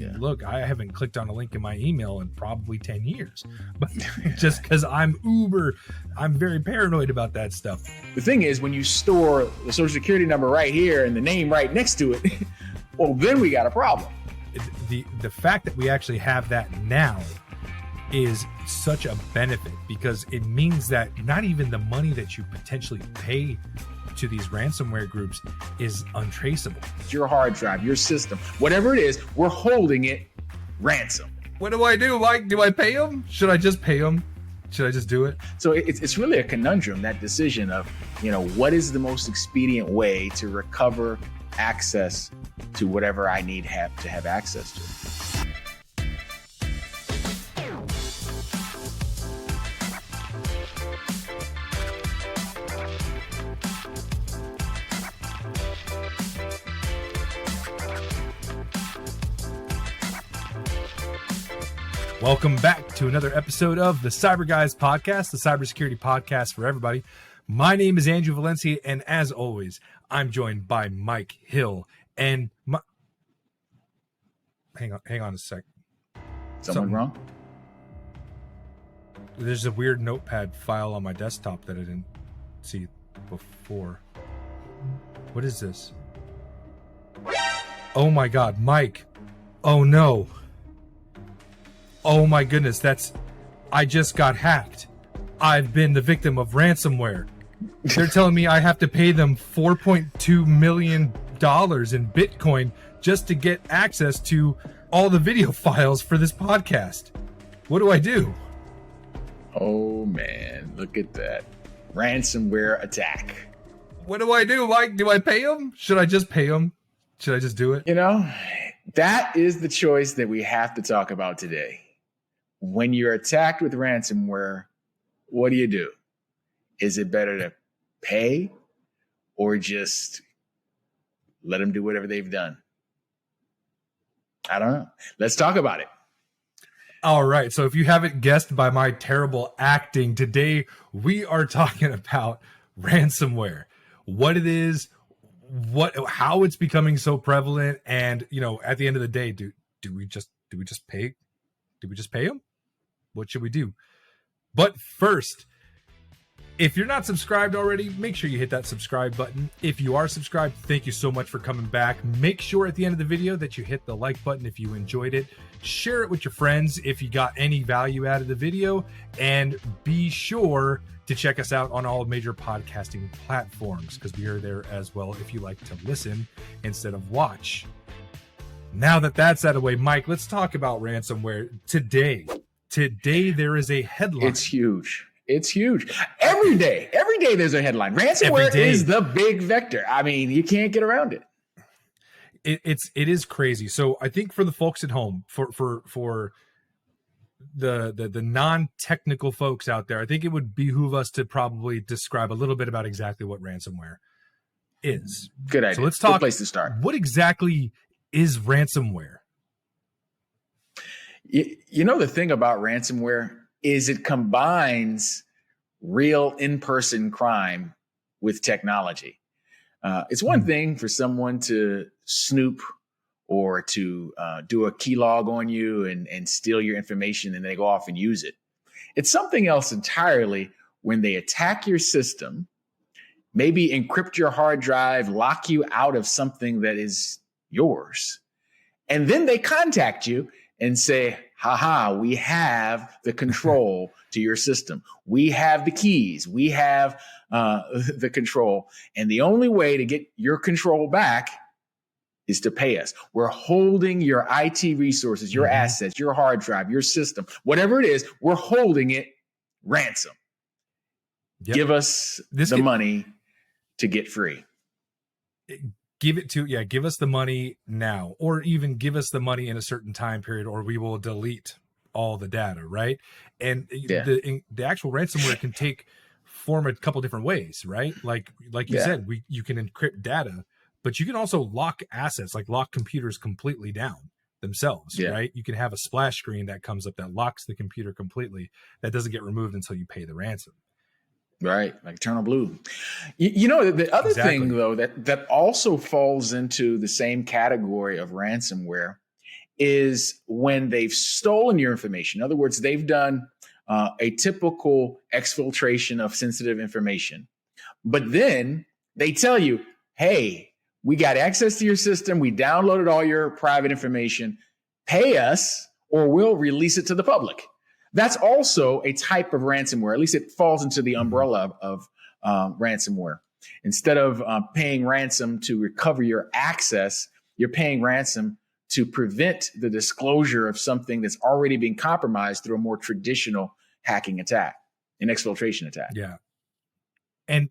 And look, I haven't clicked on a link in my email in probably 10 years, but just because I'm very paranoid about that stuff. The thing is, when you store the social security number right here and the name right next to it, well, then we got a problem. The fact that we actually have that now is such a benefit, because it means that not even the money that you potentially pay to these ransomware groups is untraceable. Your hard drive, your system, whatever it is, we're holding it ransom. What do I do, Mike? Do I pay them? Should I just pay them? Should I just do it? So it's really a conundrum, that decision of, what is the most expedient way to recover access to whatever I need to have access to. Welcome back to another episode of the Cyber Guys podcast, the cybersecurity podcast for everybody. My name is Andrew Valencia, and as always, I'm joined by Mike Hill. And hang on a sec. Something wrong? There's a weird notepad file on my desktop that I didn't see before. What is this? Oh my God, Mike. Oh no. Oh my goodness, I just got hacked. I've been the victim of ransomware. They're telling me I have to pay them $4.2 million in Bitcoin just to get access to all the video files for this podcast. What do I do? Oh man, look at that. Ransomware attack. What do I do, Mike? Do I pay them? Should I just pay them? Should I just do it? That is the choice that we have to talk about today. When you're attacked with ransomware, what do? Is it better to pay or just let them do whatever they've done? I don't know. Let's talk about it. All right. So if you haven't guessed by my terrible acting, today we are talking about ransomware, what it is, how it's becoming so prevalent, and at the end of the day, do we just pay? Do we just pay them? What should we do? But first, if you're not subscribed already, make sure you hit that subscribe button. If you are subscribed, thank you so much for coming back. Make sure at the end of the video that you hit the like button if you enjoyed it. Share it with your friends if you got any value out of the video. And be sure to check us out on all major podcasting platforms, because we are there as well if you like to listen instead of watch. Now that that's out of the way, Mike, let's talk about ransomware today. Today, there is a headline. It's huge. Every day there's a headline. Ransomware is the big vector. I mean, you can't get around it. It is crazy. So I think for the folks at home, for the non-technical folks out there, I think it would behoove us to probably describe a little bit about exactly what ransomware is. Good idea. So let's talk. Good place to start. What exactly is ransomware? The thing about ransomware is it combines real in-person crime with technology. It's one thing for someone to snoop or to do a keylog on you and steal your information and they go off and use it. It's something else entirely when they attack your system, maybe encrypt your hard drive, lock you out of something that is yours, and then they contact you and say, haha, we have the control to your system. We have the keys. We have the control. And the only way to get your control back is to pay us. We're holding your IT resources, your assets, your hard drive, your system, whatever it is, we're holding it ransom. Yep. Give us the money to get free. Give us the money now, or even give us the money in a certain time period, or we will delete all the data, right? And the actual ransomware can take form a couple different ways, right? Like you said, you can encrypt data, but you can also lock assets, like lock computers completely down themselves, right? You can have a splash screen that comes up that locks the computer completely, that doesn't get removed until you pay the ransom. Right, like Eternal Blue. The other thing, though, that also falls into the same category of ransomware is when they've stolen your information. In other words, they've done a typical exfiltration of sensitive information. But then they tell you, hey, we got access to your system. We downloaded all your private information. Pay us or we'll release it to the public. That's also a type of ransomware. At least it falls into the umbrella of ransomware. Instead of paying ransom to recover your access, you're paying ransom to prevent the disclosure of something that's already been compromised through a more traditional hacking attack, an exfiltration attack. Yeah. And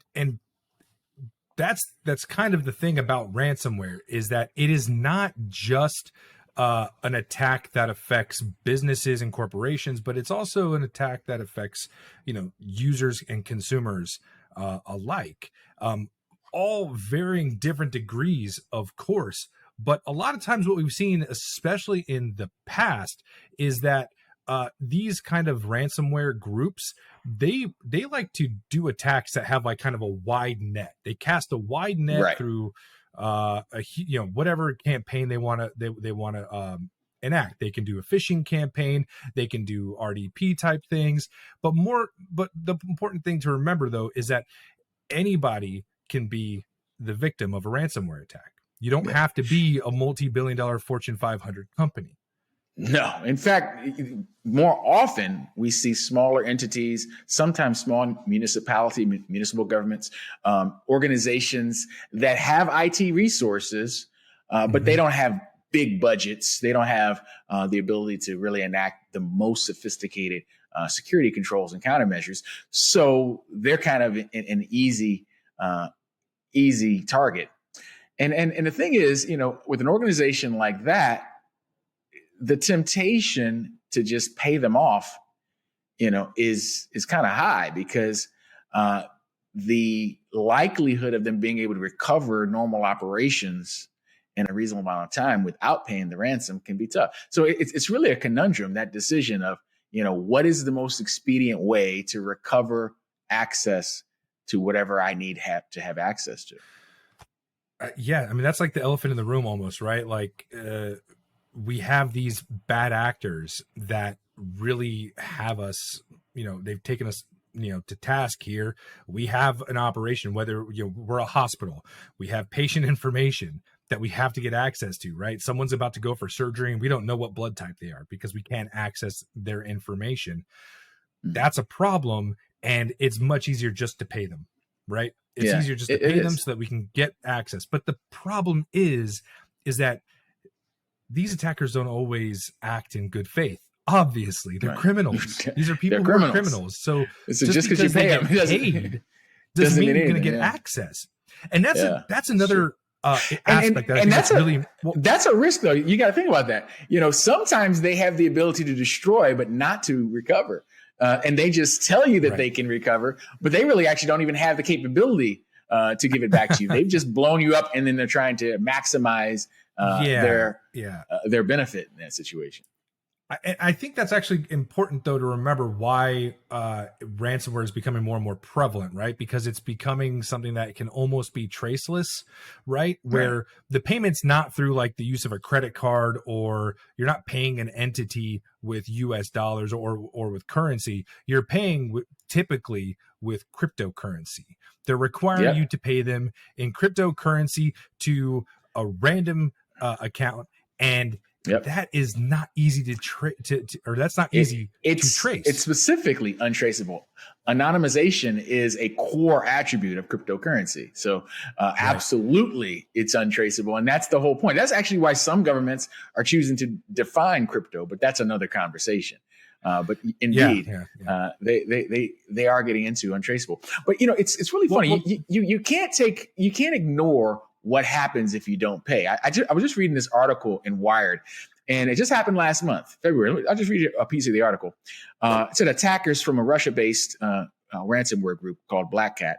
that's kind of the thing about ransomware, is that it is not just an attack that affects businesses and corporations, but it's also an attack that affects, users and consumers alike. All varying different degrees, of course. But a lot of times what we've seen, especially in the past, is that these kind of ransomware groups, they like to do attacks that have like kind of a wide net. They cast a wide net through whatever campaign they want to enact. They can do a phishing campaign, they can do RDP type things, but the important thing to remember though is that anybody can be the victim of a ransomware attack. You don't have to be a multi-billion-dollar Fortune 500 company. No, in fact, more often we see smaller entities, sometimes small municipal governments, organizations that have IT resources, but they don't have big budgets. They don't have the ability to really enact the most sophisticated security controls and countermeasures. So they're kind of an easy target. And the thing is, with an organization like that, the temptation to just pay them off, is kind of high, because the likelihood of them being able to recover normal operations in a reasonable amount of time without paying the ransom can be tough. So it's really a conundrum, that decision of, what is the most expedient way to recover access to whatever I need to have access to. Yeah, I mean, that's like the elephant in the room almost, right? Like we have these bad actors that really have us, they've taken us, to task here. We have an operation, whether we're a hospital, we have patient information that we have to get access to, right? Someone's about to go for surgery and we don't know what blood type they are because we can't access their information. That's a problem, and it's much easier just to pay them, right? It's easier just to pay them so that we can get access. But the problem is that these attackers don't always act in good faith. Obviously, they're criminals. These are people who are criminals. So just because you pay them doesn't mean you're going to get access. And that's another aspect. That's a risk, though. You got to think about that. Sometimes they have the ability to destroy, but not to recover. And they just tell you that they can recover, but they really actually don't even have the capability to give it back to you. They've just blown you up, and then they're trying to maximize their benefit in that situation. I think that's actually important, though, to remember why ransomware is becoming more and more prevalent, right? Because it's becoming something that can almost be traceless, right? Where the payment's not through like the use of a credit card, or you're not paying an entity with US dollars or with currency. You're paying typically with cryptocurrency. They're requiring you to pay them in cryptocurrency to a random account, and that is not easy to trace. It's specifically untraceable. Anonymization is a core attribute of cryptocurrency. So absolutely, it's untraceable. And that's the whole point. That's actually why some governments are choosing to define crypto, but that's another conversation. But indeed, they are getting into untraceable. But it's really funny. You can't ignore what happens if you don't pay. I was just reading this article in Wired, and it just happened last month, February. I'll just read a piece of the article. It said attackers from a Russia-based ransomware group called Black Cat.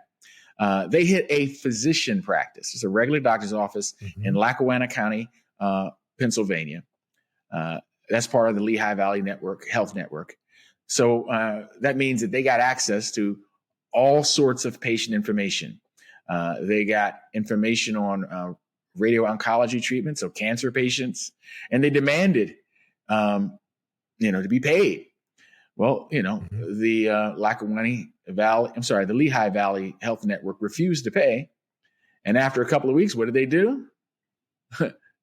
They hit a physician practice. It's a regular doctor's office in Lackawanna County, Pennsylvania. That's part of the Lehigh Valley Health Network. So that means that they got access to all sorts of patient information. They got information on radio oncology treatment, so cancer patients, and they demanded to be paid. Well, Mm-hmm. the the Lehigh Valley Health Network refused to pay. And after a couple of weeks, what did they do?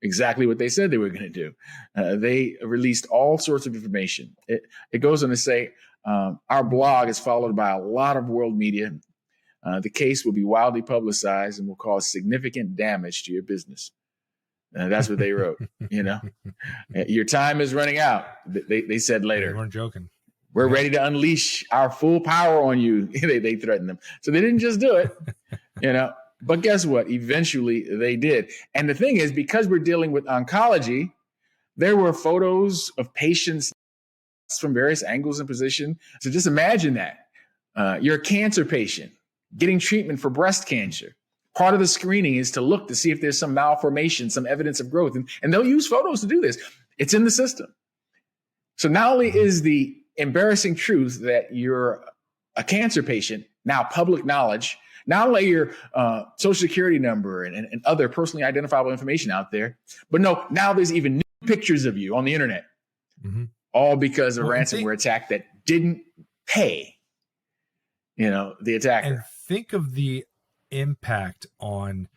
Exactly what they said they were going to do. They released all sorts of information. It goes on to say, our blog is followed by a lot of world media. The case will be widely publicized and will cause significant damage to your business. That's what they wrote. Your time is running out. They said later. They weren't joking. We're ready to unleash our full power on you. They threatened them. So they didn't just do it, But guess what? Eventually they did. And the thing is, because we're dealing with oncology, there were photos of patients from various angles and positions. So just imagine that. You're a cancer patient getting treatment for breast cancer. Part of the screening is to look to see if there's some malformation, some evidence of growth. And they'll use photos to do this. It's in the system. So not only is the embarrassing truth that you're a cancer patient now public knowledge, not only your social security number and other personally identifiable information out there, but no, now there's even new pictures of you on the internet, all because of a ransomware attack that didn't pay, the attacker. And think of the impact on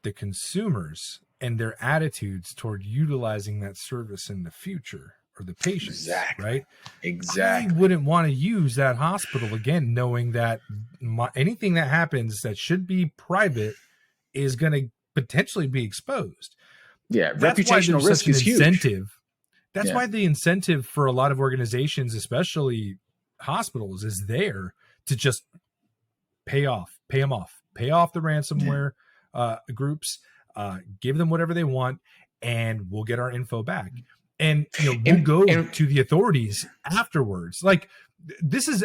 the consumers and their attitudes toward utilizing that service in the future, or the patients. Exactly. Right? Exactly. I wouldn't want to use that hospital again, knowing that anything that happens that should be private is going to potentially be exposed. Yeah, reputational risk is huge. That's why the incentive for a lot of organizations, especially hospitals, is there to just pay them off the ransomware groups, give them whatever they want, and we'll get our info back. And we'll go to the authorities afterwards. Like, this is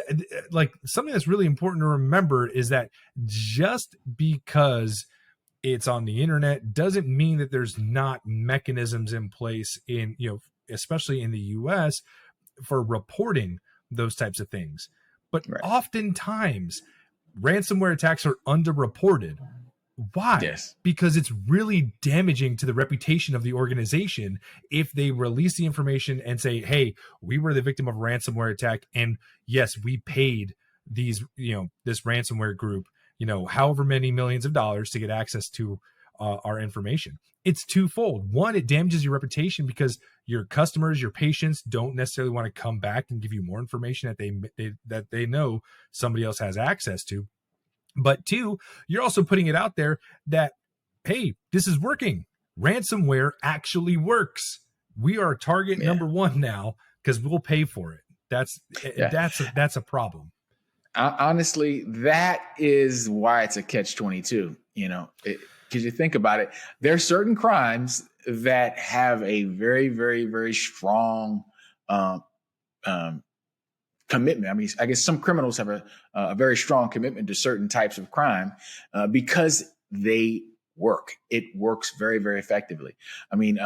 like something that's really important to remember, is that just because it's on the internet doesn't mean that there's not mechanisms in place in, especially in the US, for reporting those types of things. But oftentimes ransomware attacks are underreported. Why? Yes. Because it's really damaging to the reputation of the organization if they release the information and say, hey, we were the victim of a ransomware attack, and yes, we paid these, this ransomware group, however many millions of dollars to get access to our information. It's twofold. One, it damages your reputation because your customers, your patients don't necessarily want to come back and give you more information that they know somebody else has access to. But two, you're also putting it out there that, hey, this is working. Ransomware actually works. We are target number one now because we'll pay for it. That's a problem. Honestly, that is why it's a catch-22. Because you think about it, there are certain crimes that have a very, very, very strong commitment. I mean, I guess some criminals have a very strong commitment to certain types of crime because they work. It works very, very effectively. I mean,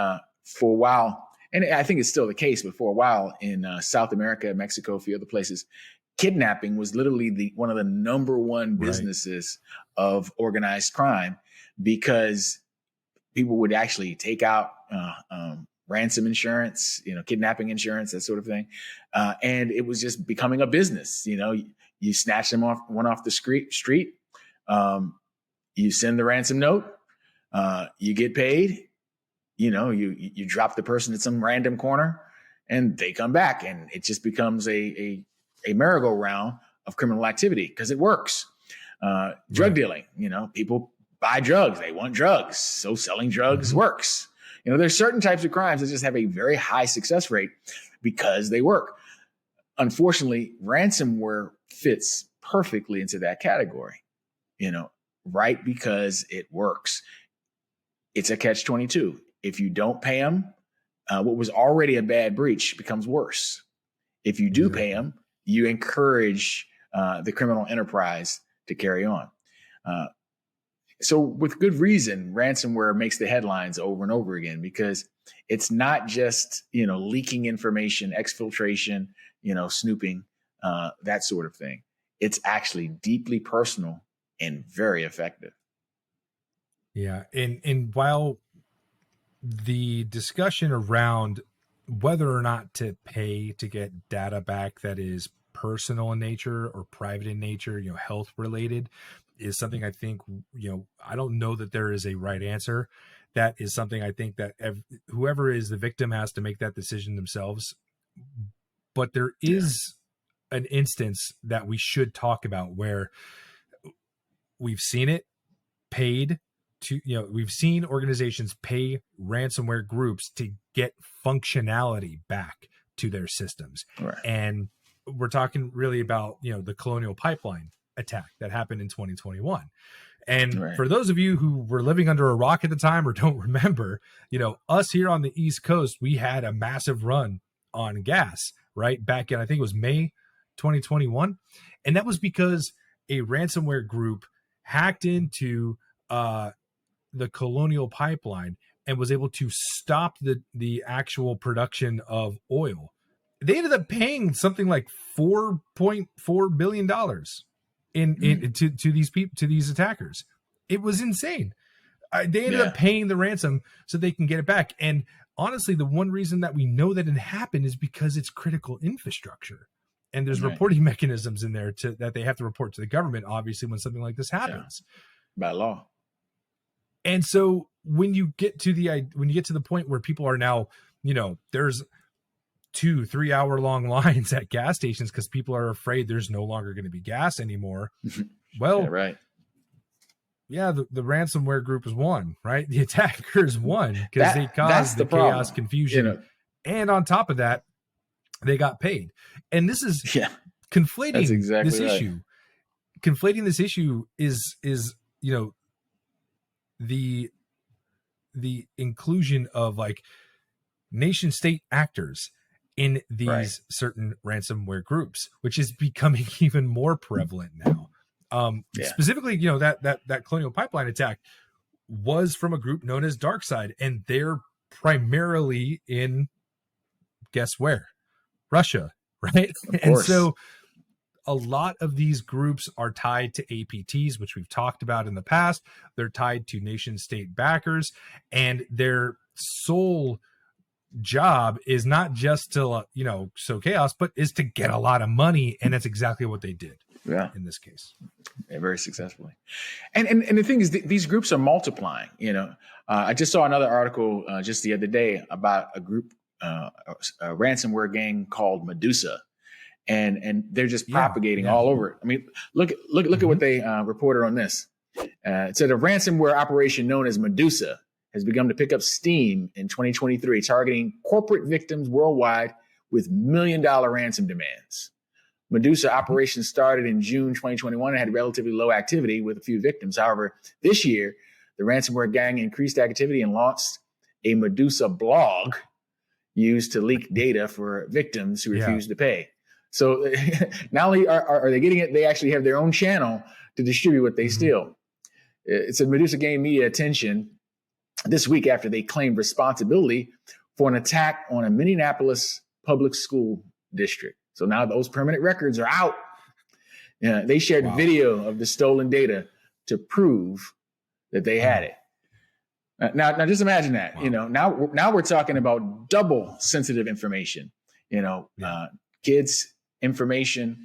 for a while, and I think it's still the case, but for a while in South America, Mexico, a few other places, kidnapping was literally one of the number one businesses of organized crime, because people would actually take out ransom insurance, kidnapping insurance, that sort of thing. And it was just becoming a business. You snatch them one off the street, you send the ransom note, you get paid, you drop the person at some random corner and they come back, and it just becomes a merry-go-round of criminal activity because it works. Drug dealing, people buy drugs, they want drugs. So selling drugs works. There's certain types of crimes that just have a very high success rate because they work. Unfortunately, ransomware fits perfectly into that category, right? Because it works. It's a catch-22. If you don't pay them, what was already a bad breach becomes worse. If you do pay them, you encourage the criminal enterprise to carry on. So with good reason, ransomware makes the headlines over and over again, because it's not just, leaking information, exfiltration, snooping, that sort of thing. It's actually deeply personal and very effective. Yeah. And while the discussion around whether or not to pay to get data back that is personal in nature or private in nature, health related, is something I think, I don't know that there is a right answer. That is something I think that whoever is the victim has to make that decision themselves. But there is an instance that we should talk about where we've seen it paid to, we've seen organizations pay ransomware groups to get functionality back to their systems. Right. And we're talking really about, the Colonial Pipeline attack that happened in 2021. And for those of you who were living under a rock at the time or don't remember, us here on the East Coast, we had a massive run on gas, right? Back in, I think it was May 2021. And that was because a ransomware group hacked into the Colonial Pipeline and was able to stop the actual production of oil. They ended up paying something like $4.4 billion to these people, to these attackers. It was insane. They ended up paying the ransom so they can get it back. And honestly, the one reason that we know that it happened is because it's critical infrastructure. And there's reporting mechanisms in there that they have to report to the government, obviously, when something like this happens. By law. And so when you get to the point where people are now, there's 2-3 hour long lines at gas stations because people are afraid there's no longer going to be gas anymore. Well, the ransomware group is won, right? The attackers won because they caused the chaos, confusion. And on top of that, they got paid. And this is conflating this issue. Conflating this issue is the inclusion of like nation state actors in these certain ransomware groups, which is becoming even more prevalent now. Specifically, that Colonial Pipeline attack was from a group known as DarkSide, and they're primarily in, guess where? Russia, right? And so a lot of these groups are tied to APTs, which we've talked about in the past. They're tied to nation state backers, and their sole job is not just to, sow chaos, but is to get a lot of money. And that's exactly what they did in this case. Very successfully. And the thing is, these groups are multiplying. I just saw another article just the other day about a group, a ransomware gang called Medusa. And they're just propagating all over. I mean, look at what they reported on this. It said a ransomware operation known as Medusa has begun to pick up steam in 2023, targeting corporate victims worldwide with $1 million ransom demands. Medusa operations started in June 2021 and had relatively low activity with a few victims. However, this year, the ransomware gang increased activity and launched a Medusa blog used to leak data for victims who refused to pay. So not only are they getting it, they actually have their own channel to distribute what they steal. It said Medusa gained media attention this week after they claimed responsibility for an attack on a Minneapolis public school district. So now those permanent records are out. They shared video of the stolen data to prove that they had it. Now just imagine that. Now we're talking about double sensitive information. Kids information,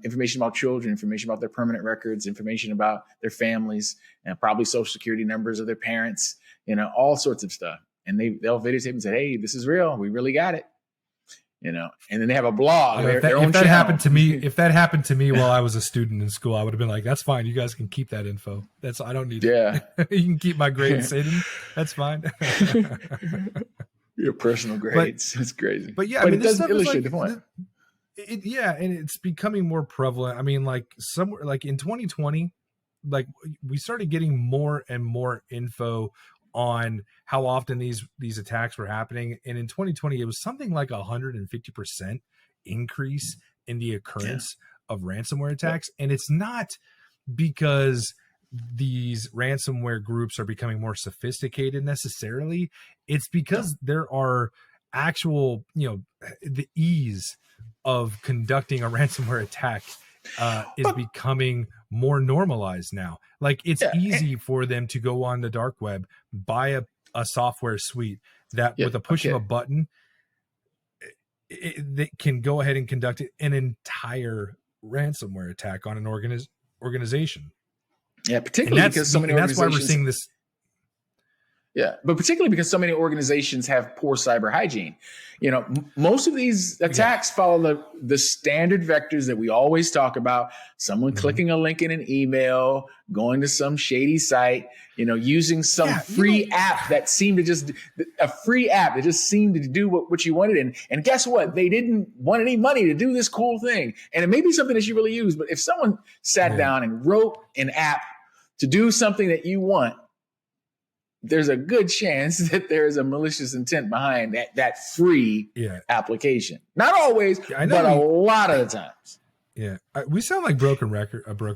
information about children, information about their permanent records, information about their families, and probably social security numbers of their parents, all sorts of stuff. And they'll videotape and say, "Hey, this is real. We really got it." And then they have a blog. If that happened to me while I was a student in school, I would have been like, "That's fine. You guys can keep that info. I don't need it. You can keep my grades hidden. That's fine." Your personal grades. It's crazy. But it does illustrate the point. And it's becoming more prevalent. I mean, like somewhere like in 2020, like we started getting more and more info on how often these attacks were happening. And in 2020, it was something like 150% increase in the occurrence of ransomware attacks. And it's not because these ransomware groups are becoming more sophisticated necessarily. It's because there are actual, the ease of conducting a ransomware attack is becoming more normalized now. Like it's easy for them to go on the dark web, buy a software suite that with a push of a button they can go ahead and conduct an entire ransomware attack on an organization. Yeah, particularly because so many that's why we're organizations. seeing this. Yeah, but particularly because so many organizations have poor cyber hygiene. Most of these attacks follow the standard vectors that we always talk about. Someone clicking a link in an email, going to some shady site, using some free app that seemed to just seemed to do what you wanted. And guess what? They didn't want any money to do this cool thing. And it may be something that you really use, but if someone sat down and wrote an app to do something that you want, there's a good chance that there is a malicious intent behind that free application. Not always, but a lot of the times. Yeah, we sound like a broken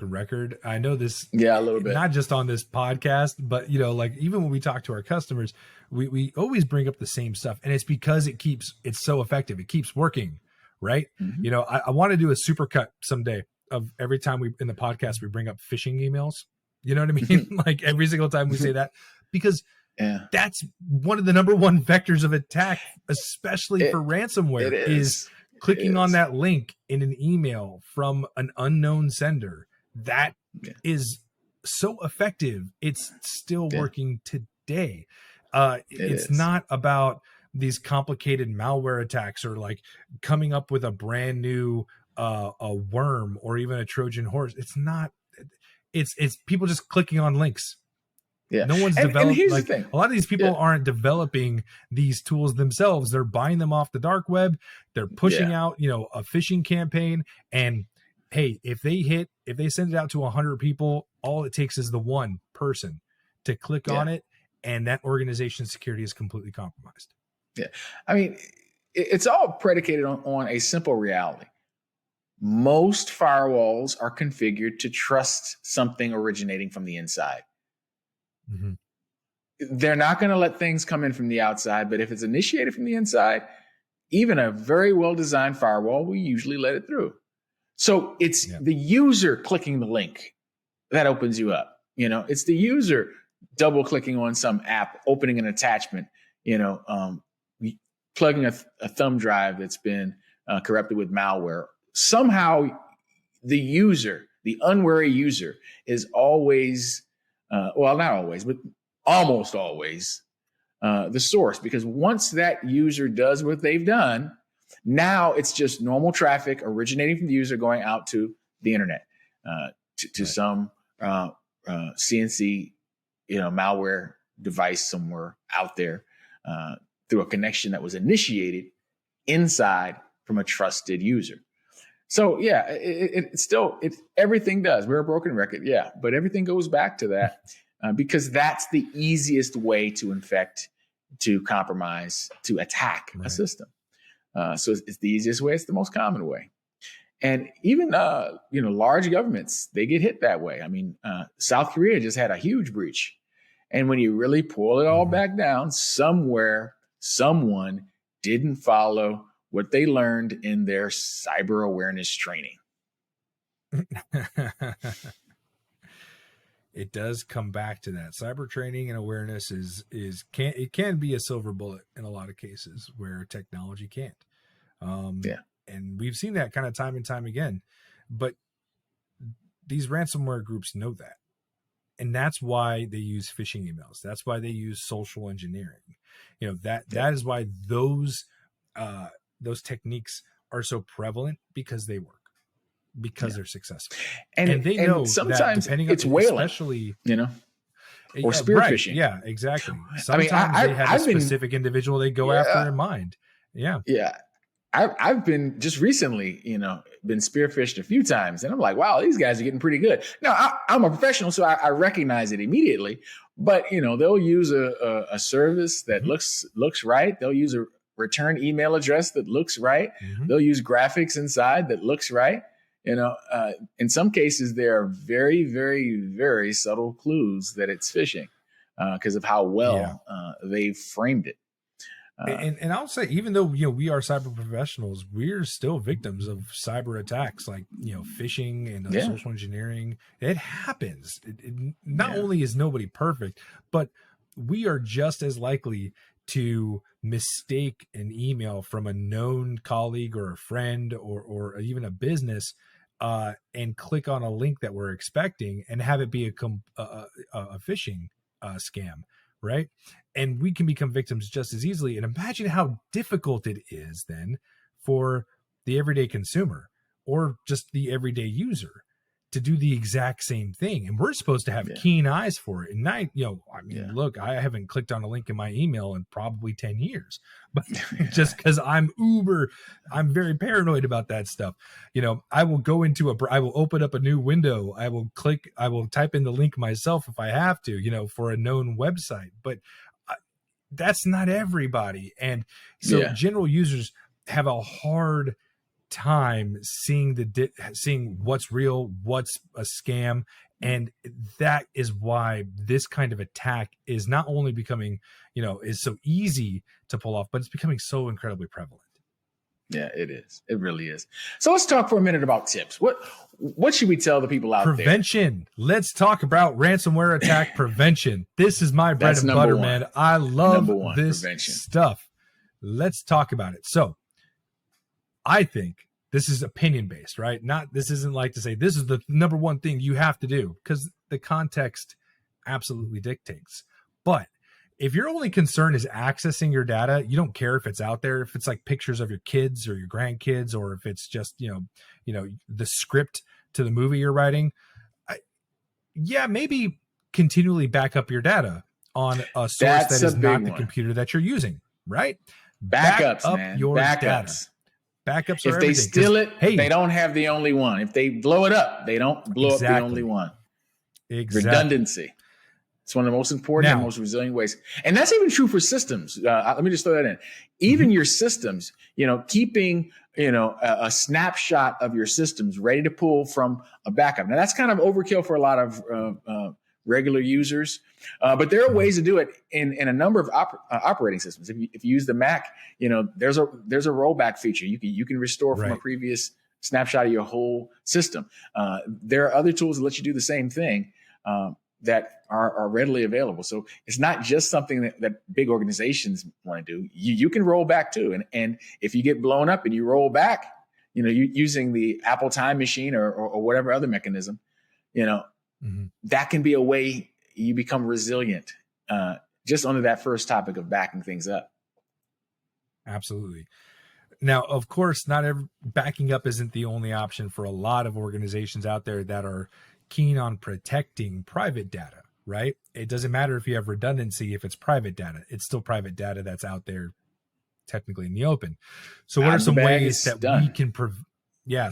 record. I know this. Yeah, a little bit. Not just on this podcast, but like even when we talk to our customers, we always bring up the same stuff, and it's because it's so effective. It keeps working, right? Mm-hmm. I want to do a supercut someday of every time in the podcast we bring up phishing emails. You know what I mean? Like every single time we say that. Because that's one of the number one vectors of attack, especially for ransomware, is clicking on that link in an email from an unknown sender. That is so effective. It's still working today. It's not about these complicated malware attacks or like coming up with a brand new a worm or even a Trojan horse. It's not. It's people just clicking on links. Yeah. No one's developed. Like a lot of these people aren't developing these tools themselves. They're buying them off the dark web. They're pushing out, a phishing campaign. And hey, if they send it out to 100 people, all it takes is the one person to click on it, and that organization's security is completely compromised. Yeah. I mean, it's all predicated on a simple reality. Most firewalls are configured to trust something originating from the inside. Mm-hmm. They're not going to let things come in from the outside, but if it's initiated from the inside, even a very well-designed firewall will usually let it through. So it's the user clicking the link that opens you up. It's the user double-clicking on some app, opening an attachment, plugging a thumb drive that's been corrupted with malware. Somehow the user, the unwary user, is always not always, but almost always the source, because once that user does what they've done, now it's just normal traffic originating from the user going out to the internet, to some CNC, malware device somewhere out there through a connection that was initiated inside from a trusted user. So everything does. We're a broken record, but everything goes back to that because that's the easiest way to infect, to compromise, to attack a system. So it's the easiest way. It's the most common way, and even large governments, they get hit that way. I mean, South Korea just had a huge breach, and when you really pull it all back down, somewhere someone didn't follow what they learned in their cyber awareness training. It does come back to that. Cyber training and awareness can be a silver bullet in a lot of cases where technology can't. And we've seen that kind of time and time again. But these ransomware groups know that. And that's why they use phishing emails. That's why they use social engineering. That is why those techniques are so prevalent, because they work, because they're successful, and they know sometimes that depending it's on whaling, especially or spear phishing. Yeah, exactly. Sometimes they have a specific individual they go after in mind. I've been just recently, been spearphished a few times, and I'm like, wow, these guys are getting pretty good. Now I'm a professional, so I recognize it immediately. But they'll use a service that looks right. They'll use a return email address that looks right. Mm-hmm. They'll use graphics inside that looks right. In some cases, there are very, very, very subtle clues that it's phishing because of how well they've framed it. And I'll say, even though we are cyber professionals, we're still victims of cyber attacks, like phishing and social engineering. It happens. Not only is nobody perfect, but we are just as likely to mistake an email from a known colleague or a friend or even a business and click on a link that we're expecting and have it be a phishing scam, right? And we can become victims just as easily. And imagine how difficult it is then for the everyday consumer or just the everyday user to do the exact same thing. And we're supposed to have keen eyes for it. And look, I haven't clicked on a link in my email in probably 10 years, but just because I'm very paranoid about that stuff. I will go I will open up a new window. I will type in the link myself if I have to, for a known website, but that's not everybody. And so general users have a hard time seeing what's real, what's a scam. And that is why this kind of attack is not only becoming, is so easy to pull off, but it's becoming so incredibly prevalent. Yeah, it is. It really is. So let's talk for a minute about tips. What should we tell the people out there? Prevention. Let's talk about ransomware attack prevention. This is my bread and butter, man. I love this stuff. Let's talk about it. So I think this is opinion based, right? This isn't like to say this is the number one thing you have to do, because the context absolutely dictates. But if your only concern is accessing your data, you don't care if it's out there, if it's like pictures of your kids or your grandkids, or if it's just, the script to the movie you're writing. Maybe continually back up your data on a source that is not the computer that you're using, right? Backups, back up man. your data. Backups are if they steal it, they don't have the only one. If they blow it up, they don't blow up the only one. Exactly. Redundancy. It's one of the most important and most resilient ways. And that's even true for systems. Let me just throw that in. Even your systems, keeping, a snapshot of your systems ready to pull from a backup. Now, that's kind of overkill for a lot of regular users. But there are ways to do it in a number of operating systems. If you use the Mac, there's a rollback feature. You can restore from a previous snapshot of your whole system. There are other tools that let you do the same thing that are readily available. So it's not just something that big organizations want to do. You can roll back too. And if you get blown up and you roll back, using the Apple Time Machine or whatever other mechanism, that can be a way you become resilient, just under that first topic of backing things up. Absolutely. Now, of course, backing up isn't the only option for a lot of organizations out there that are keen on protecting private data, right? It doesn't matter if you have redundancy. If it's private data, it's still private data that's out there technically in the open. So what are some ways that we can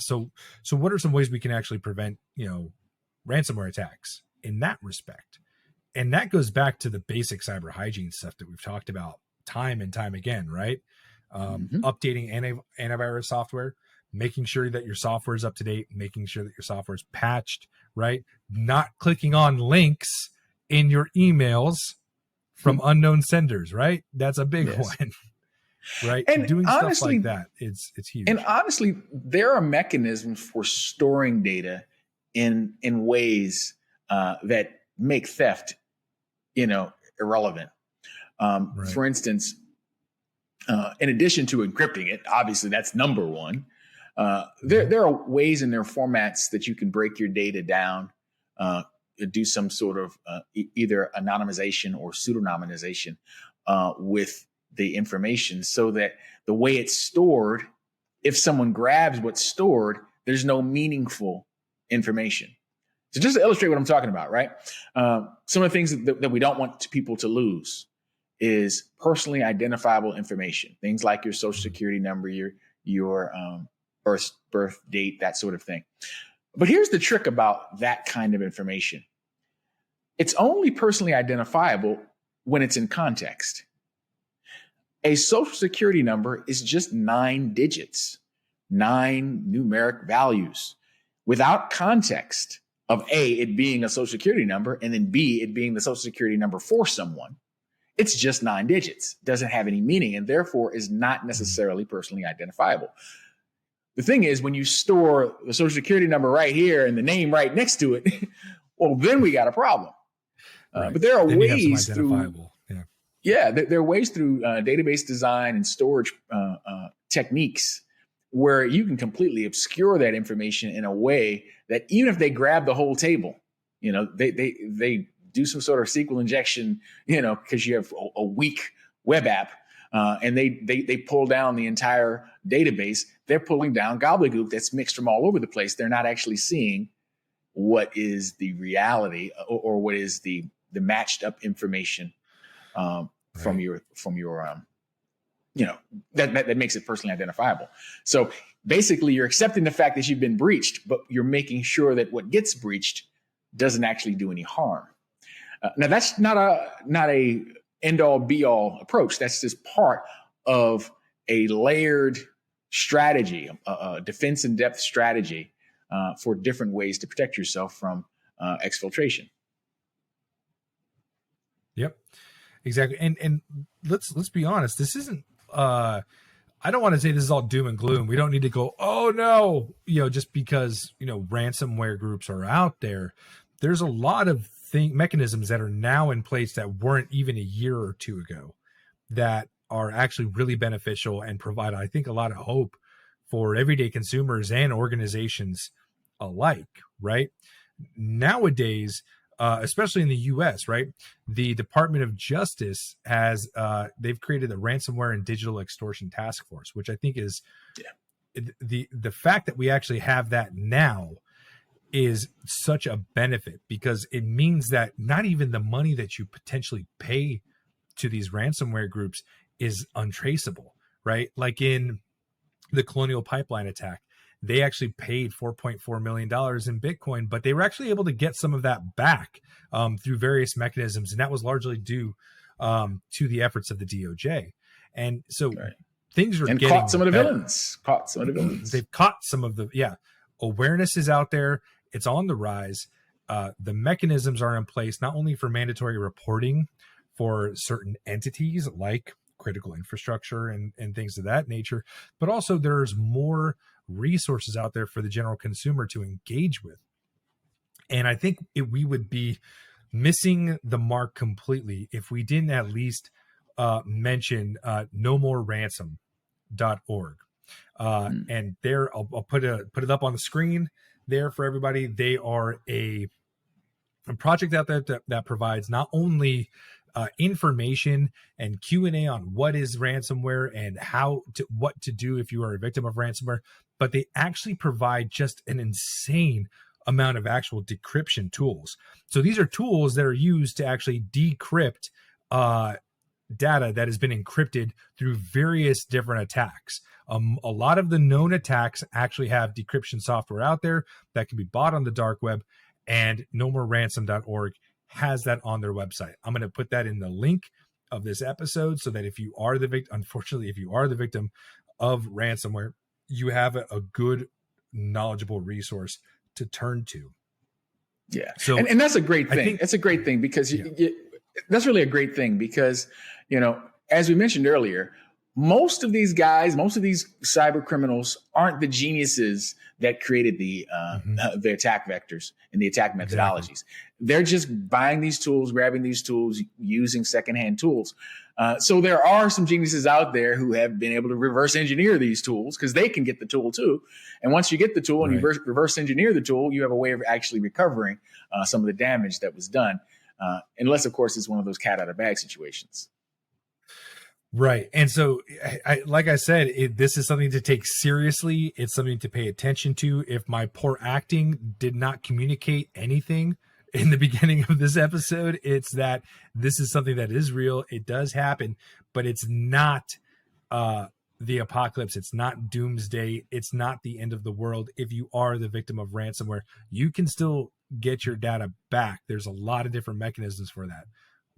so what are some ways we can actually prevent, ransomware attacks in that respect? And that goes back to the basic cyber hygiene stuff that we've talked about time and time again, right? Updating antivirus software, making sure that your software is up to date, making sure that your software is patched, right? Not clicking on links in your emails from unknown senders, right? That's a big one, right? And doing stuff like that, it's huge. And honestly, there are mechanisms for storing data in ways that make theft, irrelevant. For instance, in addition to encrypting it, obviously that's number one. There are ways in their formats that you can break your data down, do some sort of either anonymization or pseudonymization with the information, so that the way it's stored, if someone grabs what's stored, there's no meaningful information. So just to illustrate what I'm talking about, right? Some of the things that we don't want people to lose is personally identifiable information, things like your social security number, your birth date, that sort of thing. But here's the trick about that kind of information. It's only personally identifiable when it's in context. A social security number is just 9 digits, 9 numeric values. Without context of A, it being a social security number, and then B, it being the social security number for someone, it's just 9 digits, doesn't have any meaning, and therefore is not necessarily personally identifiable. The thing is, when you store the social security number right here and the name right next to it, well, then we got a problem. But there are ways through Yeah, there are ways through database design and storage techniques where you can completely obscure that information in a way that even if they grab the whole table, they do some sort of SQL injection, because you have a weak web app, and they pull down the entire database. They're pulling down gobbledygook that's mixed from all over the place. They're not actually seeing what is the reality or what is the matched up information from your that makes it personally identifiable. So basically you're accepting the fact that you've been breached, but you're making sure that what gets breached doesn't actually do any harm. Now that's not a end all be all approach. That's just part of a layered strategy, a defense in depth strategy for different ways to protect yourself from exfiltration. Yep, exactly. And let's be honest. This isn't. I don't want to say this is all doom and gloom. We don't need to go, oh no, just because ransomware groups are out there. There's a lot of mechanisms that are now in place that weren't even a year or two ago that are actually really beneficial and provide, I think, a lot of hope for everyday consumers and organizations alike, right? Nowadays, especially in the US, right? The Department of Justice has, they've created the Ransomware and Digital Extortion Task Force, which I think is the fact that we actually have that now is such a benefit, because it means that not even the money that you potentially pay to these ransomware groups is untraceable, right? Like in the Colonial Pipeline attack, they actually paid $4.4 million in Bitcoin, but they were actually able to get some of that back through various mechanisms. And that was largely due to the efforts of the DOJ. And so things are getting caught some of the better. villains. Caught some of the villains. They've caught some of the, awareness is out there. It's on the rise. The mechanisms are in place, not only for mandatory reporting for certain entities like critical infrastructure and things of that nature, but also there's more resources out there for the general consumer to engage with. And I think we would be missing the mark completely if we didn't at least mention nomoreransom.org. And there, I'll put it up on the screen there for everybody. They are a project out there that provides not only information and Q&A on what is ransomware and what to do if you are a victim of ransomware, but they actually provide just an insane amount of actual decryption tools. So these are tools that are used to actually decrypt data that has been encrypted through various different attacks. A lot of the known attacks actually have decryption software out there that can be bought on the dark web, and nomoreransom.org has that on their website. I'm going to put that in the link of this episode so that if you are the victim, unfortunately, if you are the victim of ransomware, you have a good, knowledgeable resource to turn to. Yeah. So, and that's a great thing. It's a great thing because that's really a great thing because, as we mentioned earlier, most of these guys, most of these cyber criminals aren't the geniuses that created the attack vectors and the attack methodologies. Exactly. They're just buying these tools, grabbing these tools, using secondhand tools. So there are some geniuses out there who have been able to reverse engineer these tools because they can get the tool too. And once you get the tool and you reverse engineer the tool, you have a way of actually recovering some of the damage that was done. Unless, of course, it's one of those cat out of bag situations. Right. And so, like I said, this is something to take seriously. It's something to pay attention to. If my poor acting did not communicate anything in the beginning of this episode, it's that this is something that is real. It does happen, but it's not the apocalypse. It's not doomsday. It's not the end of the world. If you are the victim of ransomware, you can still get your data back. There's a lot of different mechanisms for that.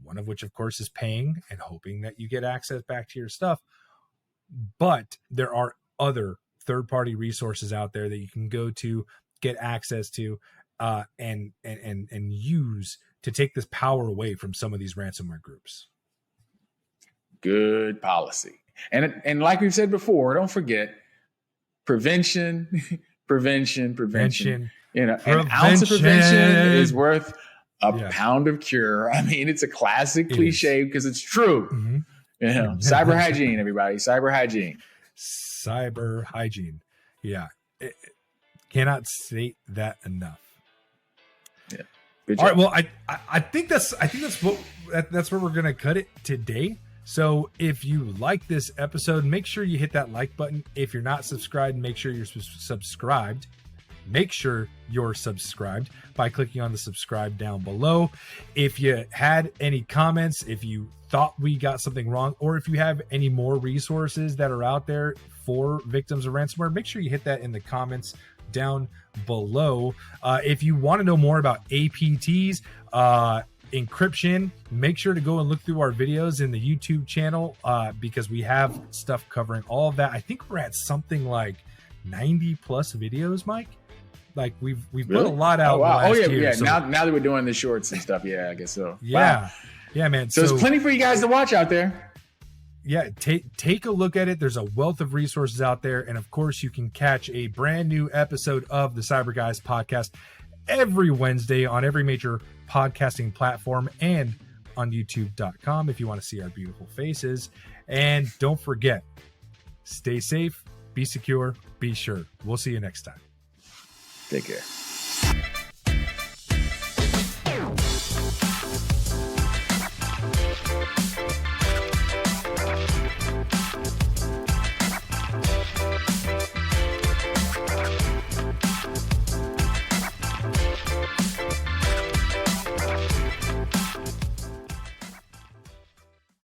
One of which, of course, is paying and hoping that you get access back to your stuff. But there are other third-party resources out there that you can go to, get access to, and use to take this power away from some of these ransomware groups. Good policy. And like we've said before, don't forget prevention. An ounce of prevention is worth a pound of cure. I mean, it's a classic cliche because it's true. Mm-hmm. You know, cyber hygiene, everybody, cyber hygiene. Cyber hygiene. Yeah. Cannot state that enough. Yeah. All right. Well, I think that's where we're gonna cut it today. So if you like this episode, make sure you hit that like button. If you're not subscribed, make sure you're subscribed. Make sure you're subscribed by clicking on the subscribe down below. If you had any comments, if you thought we got something wrong, or if you have any more resources that are out there for victims of ransomware, make sure you hit that in the comments down below. If you want to know more about APTs, encryption, make sure to go and look through our videos in the YouTube channel because we have stuff covering all of that. I think we're at something like 90 plus videos, Mike. Like we've put a lot out. Yeah. So, now that we're doing the shorts and stuff, yeah, I guess so. Yeah, wow. Yeah, man. So there's plenty for you guys to watch out there. Yeah, take a look at it. There's a wealth of resources out there, and of course, you can catch a brand new episode of the Cyber Guys podcast every Wednesday on every major podcasting platform and on YouTube.com if you want to see our beautiful faces. And don't forget, stay safe, be secure, be sure. We'll see you next time. Take care.